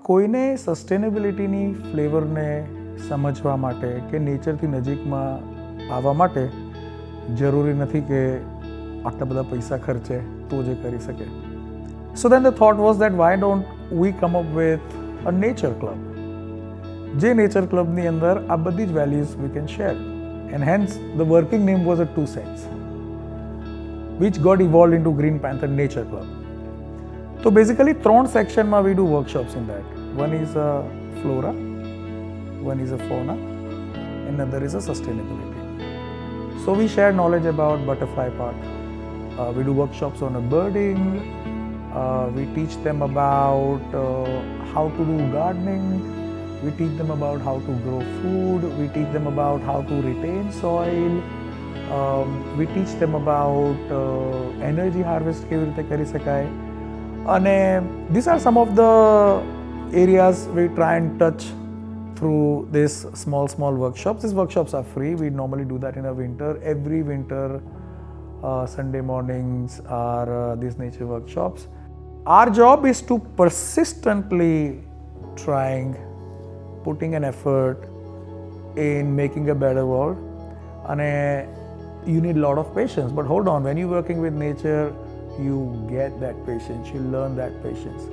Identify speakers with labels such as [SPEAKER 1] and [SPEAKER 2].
[SPEAKER 1] કોઈને સસ્ટેનેબિલિટીની ફ્લેવરને સમજવા માટે કે નેચરથી નજીકમાં આવવા માટે જરૂરી નથી કે આટલા બધા પૈસા ખર્ચે તો જે કરી શકે. So then the thought was that why don't we come up with a nature club, જે નેચર ક્લબની અંદર આ બધી જ values we can share. And hence the working name was a 2 cents which got evolved into Green Panther Nature Club. So basically 3 sections we do workshops in that. One is flora, one is a fauna, and another is a sustainability. So we share knowledge about butterfly park. We do workshops on birding. We teach them about how to do gardening. We teach them about how to grow food. We teach them about how to retain soil. We teach them about energy harvest કેવી રીતે કરી શકાય. અને these are some of the areas we try and touch through this small workshops. These workshops are free. We normally do that in the winter. Every winter Sunday mornings are these nature workshops. Our job is to persistently trying, putting an effort in making a better world. And you need a lot of patience. But hold on, when you're working with nature, you get that patience, you learn that patience.